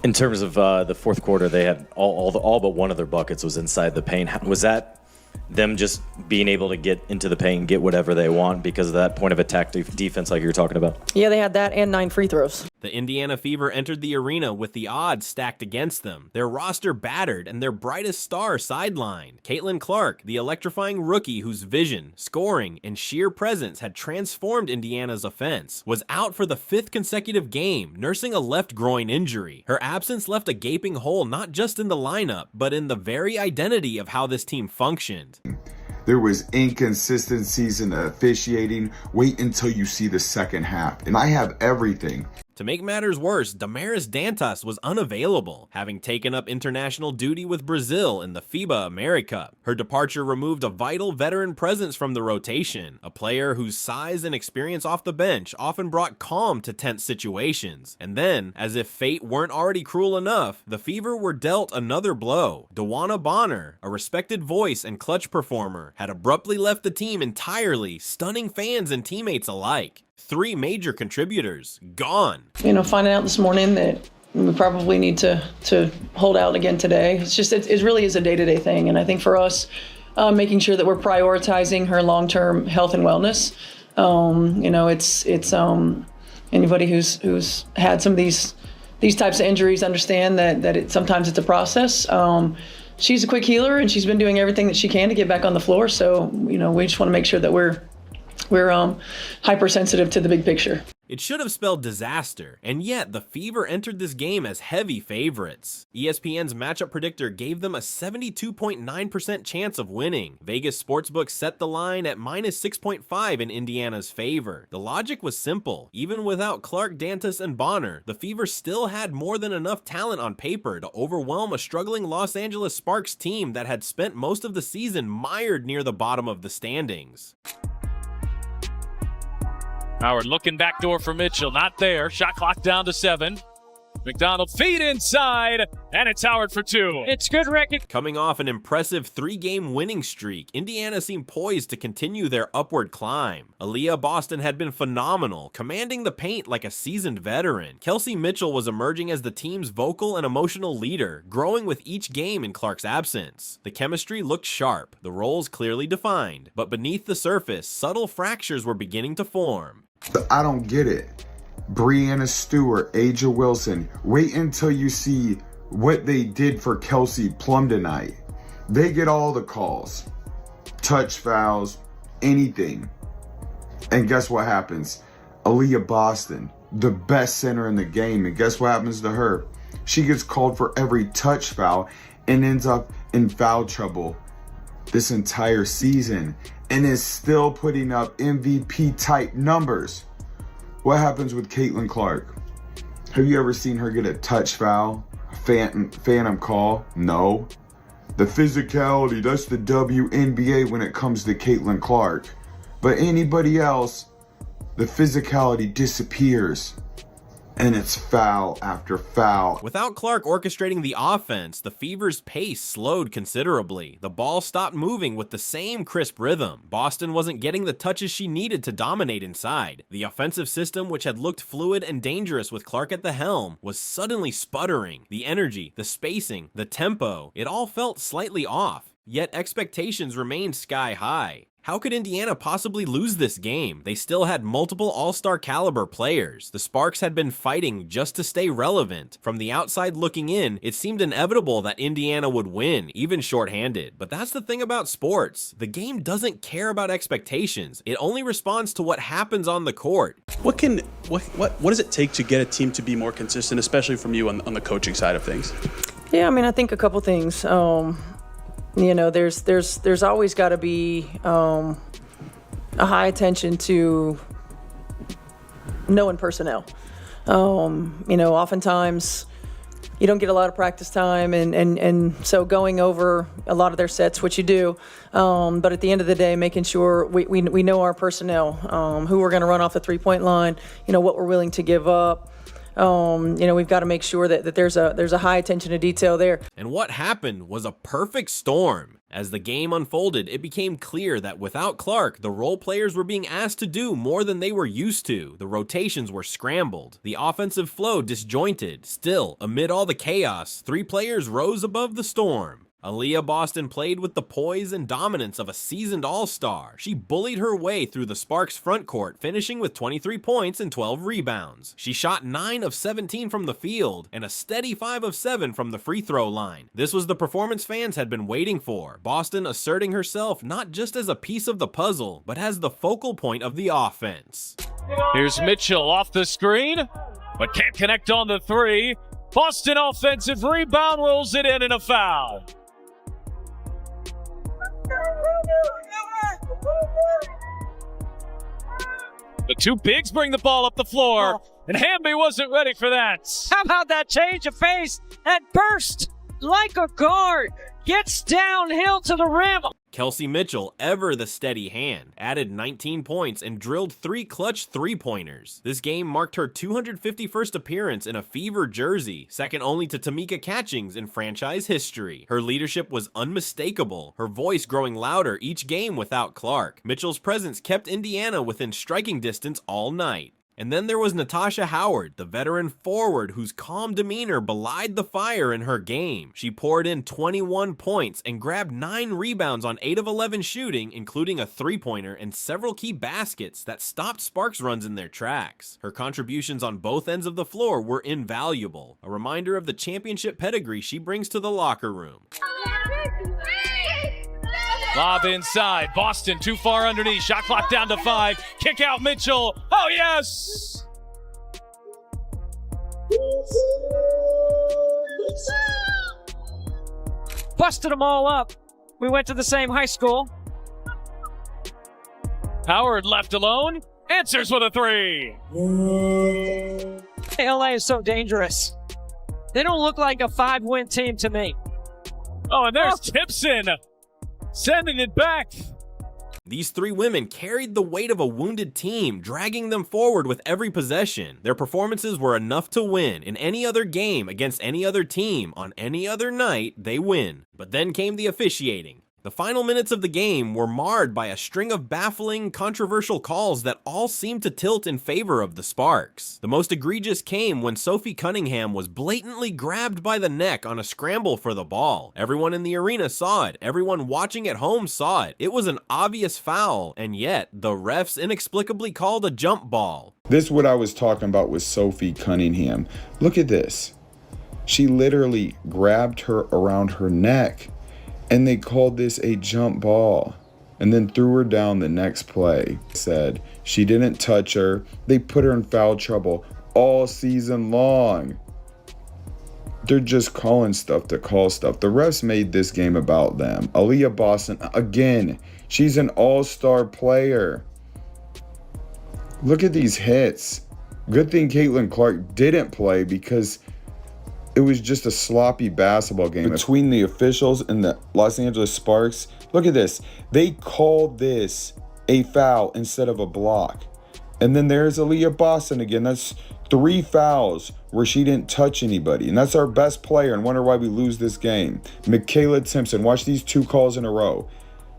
In terms of the fourth quarter, they had all but one of their buckets was inside the paint. Was that them just being able to get into the paint and get whatever they want because of that point of attack defense like you were talking about? Yeah, they had that and 9 free throws. The Indiana Fever entered the arena with the odds stacked against them, their roster battered and their brightest star sidelined. Caitlin Clark, the electrifying rookie whose vision, scoring, and sheer presence had transformed Indiana's offense, was out for the 5th consecutive game, nursing a left groin injury. Her absence left a gaping hole not just in the lineup, but in the very identity of how this team functioned. There was inconsistencies in the officiating. Wait until you see the second half. And I have everything. To make matters worse, Damaris Dantas was unavailable, having taken up international duty with Brazil in the FIBA America. Her departure removed a vital veteran presence from the rotation, a player whose size and experience off the bench often brought calm to tense situations. And then, as if fate weren't already cruel enough, the Fever were dealt another blow. Dawana Bonner, a respected voice and clutch performer, had abruptly left the team entirely, stunning fans and teammates alike. 3 major contributors gone. Finding out this morning that we probably need to hold out again today. It really is a day-to-day thing. And I think for us, making sure that we're prioritizing her long-term health and wellness. It's anybody who's had some of these types of injuries understand that sometimes it's a process. She's a quick healer and she's been doing everything that she can to get back on the floor. So, we just want to make sure that we're hypersensitive to the big picture. It should have spelled disaster, and yet the Fever entered this game as heavy favorites. ESPN's matchup predictor gave them a 72.9% chance of winning. Vegas Sportsbook set the line at minus 6.5 in Indiana's favor. The logic was simple. Even without Clark, Dantas, and Bonner, the Fever still had more than enough talent on paper to overwhelm a struggling Los Angeles Sparks team that had spent most of the season mired near the bottom of the standings. Howard looking backdoor for Mitchell, not there. Shot clock down to 7. McDonald feed inside, and it's Howard for 2. It's good record. Coming off an impressive 3-game winning streak, Indiana seemed poised to continue their upward climb. Aaliyah Boston had been phenomenal, commanding the paint like a seasoned veteran. Kelsey Mitchell was emerging as the team's vocal and emotional leader, growing with each game in Clark's absence. The chemistry looked sharp, the roles clearly defined, but beneath the surface, subtle fractures were beginning to form. I don't get it. Breanna Stewart, Aja Wilson, wait until you see what they did for Kelsey Plum tonight. They get all the calls, touch fouls, anything. And guess what happens? Aaliyah Boston, the best center in the game, and guess what happens to her? She gets called for every touch foul and ends up in foul trouble this entire season and is still putting up MVP type numbers. What happens with Caitlin Clark? Have you ever seen her get a touch foul, a phantom call? No. The physicality, that's the WNBA when it comes to Caitlin Clark. But anybody else, the physicality disappears. And it's foul after foul. Without Clark orchestrating the offense, the Fever's pace slowed considerably. The ball stopped moving with the same crisp rhythm. Boston wasn't getting the touches she needed to dominate inside. The offensive system, which had looked fluid and dangerous with Clark at the helm, was suddenly sputtering. The energy, the spacing, the tempo, it all felt slightly off. Yet expectations remained sky high. How could Indiana possibly lose this game? They still had multiple all-star caliber players. The Sparks had been fighting just to stay relevant. From the outside looking in, it seemed inevitable that Indiana would win, even shorthanded. But that's the thing about sports. The game doesn't care about expectations. It only responds to what happens on the court. What does it take to get a team to be more consistent, especially from you on the coaching side of things? Yeah, I think a couple things. There's always got to be a high attention to knowing personnel. Oftentimes you don't get a lot of practice time, and so going over a lot of their sets, which you do, but at the end of the day, making sure we know our personnel, who we're going to run off the three-point line, what we're willing to give up. We've got to make sure that there's a high attention to detail there. And what happened was a perfect storm. As the game unfolded, it became clear that without Clark, the role players were being asked to do more than they were used to. The rotations were scrambled, the offensive flow disjointed. Still, amid all the chaos, 3 players rose above the storm. Aaliyah Boston played with the poise and dominance of a seasoned all-star. She bullied her way through the Sparks front court, finishing with 23 points and 12 rebounds. She shot 9 of 17 from the field and a steady 5 of 7 from the free throw line. This was the performance fans had been waiting for. Boston asserting herself not just as a piece of the puzzle, but as the focal point of the offense. Here's Mitchell off the screen, but can't connect on the 3. Boston offensive rebound, rolls it in and a foul. The 2 bigs bring the ball up the floor, and Hamby wasn't ready for that. How about that change of pace and burst like a guard, gets downhill to the rim. Kelsey Mitchell, ever the steady hand, added 19 points and drilled 3 clutch 3-pointers. This game marked her 251st appearance in a Fever jersey, second only to Tamika Catchings in franchise history. Her leadership was unmistakable, her voice growing louder each game without Clark. Mitchell's presence kept Indiana within striking distance all night. And then there was Natasha Howard, the veteran forward whose calm demeanor belied the fire in her game. She poured in 21 points and grabbed 9 rebounds on 8 of 11 shooting, including a 3-pointer and several key baskets that stopped Sparks runs in their tracks. Her contributions on both ends of the floor were invaluable, a reminder of the championship pedigree she brings to the locker room. Lob inside. Boston too far underneath. Shot clock down to 5. Kick out Mitchell. Oh, yes! Busted them all up. We went to the same high school. Howard left alone. Answers with a 3. LA is so dangerous. They don't look like a 5-win team to me. Oh, and there's Tipson. Sending it back. These 3 women carried the weight of a wounded team, dragging them forward with every possession. Their performances were enough to win. In any other game, against any other team, on any other night, they win. But then came the officiating. The final minutes of the game were marred by a string of baffling, controversial calls that all seemed to tilt in favor of the Sparks. The most egregious came when Sophie Cunningham was blatantly grabbed by the neck on a scramble for the ball. Everyone in the arena saw it. Everyone watching at home saw it. It was an obvious foul, and yet the refs inexplicably called a jump ball. This is what I was talking about with Sophie Cunningham. Look at this. She literally grabbed her around her neck, and they called this a jump ball and then threw her down the next play. Said she didn't touch her. They put her in foul trouble all season long. They're just calling stuff to call stuff. The refs made this game about them. Aaliyah Boston, again, she's an all-star player. Look at these hits. Good thing Caitlin Clark didn't play because it was just a sloppy basketball game between the officials and the Los Angeles Sparks. Look at this. They called this a foul instead of a block. And then there's Aaliyah Boston again. That's 3 fouls where she didn't touch anybody. And that's our best player, and wonder why we lose this game. Michaela Timpson, watch these 2 calls in a row.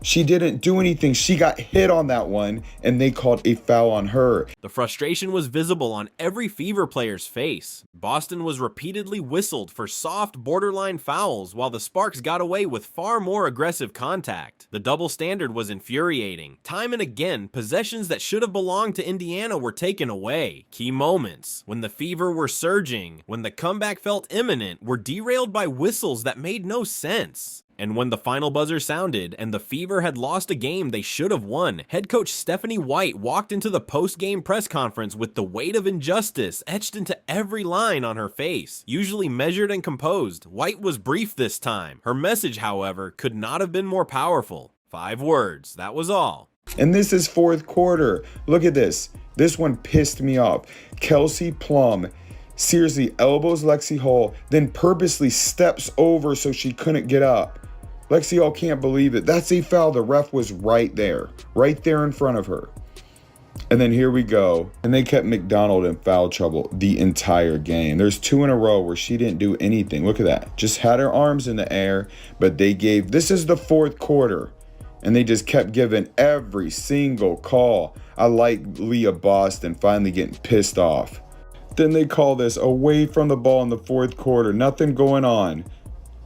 She didn't do anything. She got hit on that one, and they called a foul on her. The frustration was visible on every Fever player's face. Boston was repeatedly whistled for soft, borderline fouls, while the Sparks got away with far more aggressive contact. The double standard was infuriating. Time and again, possessions that should have belonged to Indiana were taken away. Key moments, when the Fever were surging, when the comeback felt imminent, were derailed by whistles that made no sense. And when the final buzzer sounded and the Fever had lost a game they should have won, head coach Stephanie White walked into the post-game press conference with the weight of injustice etched into every line on her face. Usually measured and composed, White was brief this time. Her message, however, could not have been more powerful. 5 words, that was all. And this is 4th quarter. Look at this. This one pissed me off. Kelsey Plum seriously elbows Lexi Hall, then purposely steps over so she couldn't get up. Lexi Hall can't believe it. That's a foul. The ref was right there in front of her. And then here we go. And they kept McDonald in foul trouble the entire game. There's 2 in a row where she didn't do anything. Look at that. Just had her arms in the air, but they gave, this is the 4th quarter. And they just kept giving every single call. I like Leah Boston finally getting pissed off. Then they call this away from the ball in the 4th quarter. Nothing going on.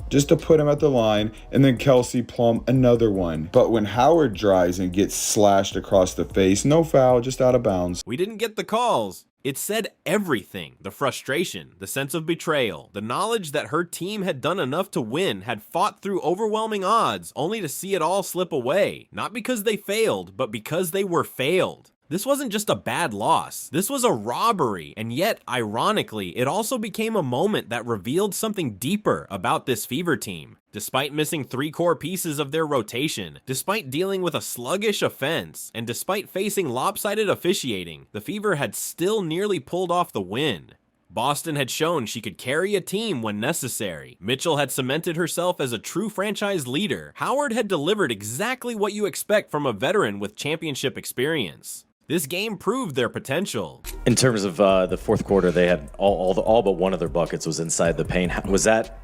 Just to put him at the line, and then Kelsey Plum another one. But when Howard drives and gets slashed across the face, no foul, just out of bounds. We didn't get the calls. It said everything. The frustration, the sense of betrayal, the knowledge that her team had done enough to win, had fought through overwhelming odds, only to see it all slip away. Not because they failed, but because they were failed. This wasn't just a bad loss. This was a robbery, and yet, ironically, it also became a moment that revealed something deeper about this Fever team. Despite missing 3 core pieces of their rotation, despite dealing with a sluggish offense, and despite facing lopsided officiating, the Fever had still nearly pulled off the win. Boston had shown she could carry a team when necessary. Mitchell had cemented herself as a true franchise leader. Howard had delivered exactly what you expect from a veteran with championship experience. This game proved their potential. In terms of the 4th quarter, they had all but one of their buckets was inside the paint. Was that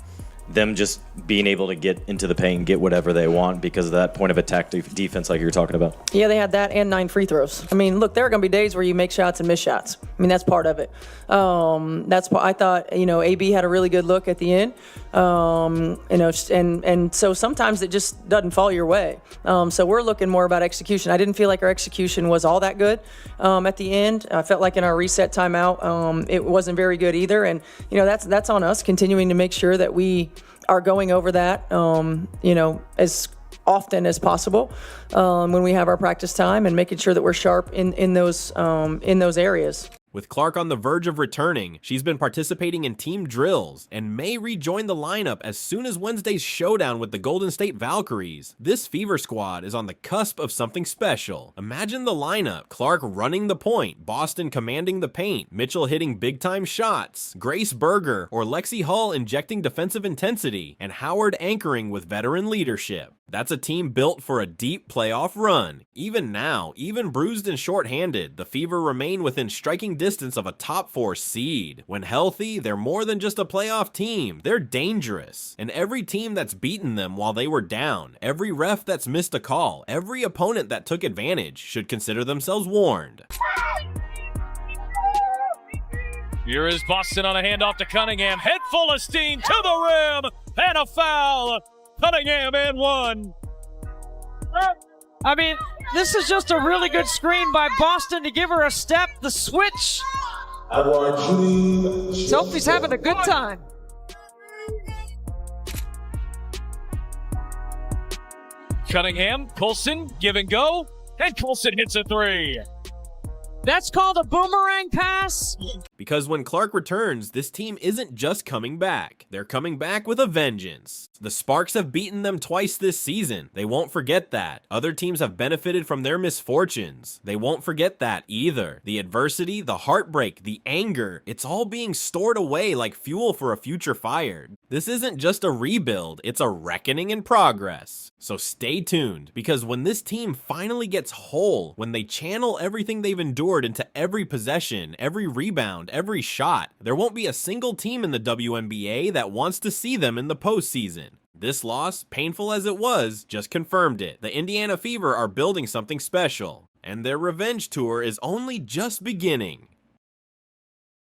them just being able to get into the paint and get whatever they want because of that point of attack defense like you were talking about? Yeah, they had that and 9 free throws. I mean, look, there are going to be days where you make shots and miss shots. I mean, that's part of it. I thought, AB had a really good look at the end. And so sometimes it just doesn't fall your way. So we're looking more about execution. I didn't feel like our execution was all that good at the end. I felt like in our reset timeout, it wasn't very good either. And, that's on us, continuing to make sure that we are going over that, as often as possible when we have our practice time and making sure that we're sharp in those areas. With Clark on the verge of returning, she's been participating in team drills and may rejoin the lineup as soon as Wednesday's showdown with the Golden State Valkyries. This Fever squad is on the cusp of something special. Imagine the lineup: Clark running the point, Boston commanding the paint, Mitchell hitting big-time shots, Grace Berger or Lexi Hull injecting defensive intensity, and Howard anchoring with veteran leadership. That's a team built for a deep playoff run. Even now, even bruised and shorthanded, the Fever remain within striking distance of a top 4 seed. When healthy, they're more than just a playoff team. They're dangerous. And every team that's beaten them while they were down, every ref that's missed a call, every opponent that took advantage should consider themselves warned. Here is Boston on a handoff to Cunningham. Head full of steam to the rim, and a foul. Cunningham and 1. I mean, this is just a really good screen by Boston to give her a step. The switch. Sophie's having a good time. Cunningham, Coulson, give and go, and Coulson hits a 3. That's called a boomerang pass. Because when Clark returns, this team isn't just coming back. They're coming back with a vengeance. The Sparks have beaten them twice this season. They won't forget that. Other teams have benefited from their misfortunes. They won't forget that either. The adversity, the heartbreak, the anger, it's all being stored away like fuel for a future fire. This isn't just a rebuild, it's a reckoning in progress. So stay tuned, because when this team finally gets whole, when they channel everything they've endured into every possession, every rebound, every shot, there won't be a single team in the WNBA that wants to see them in the postseason. This loss, painful as it was, just confirmed it. The Indiana Fever are building something special, and their revenge tour is only just beginning.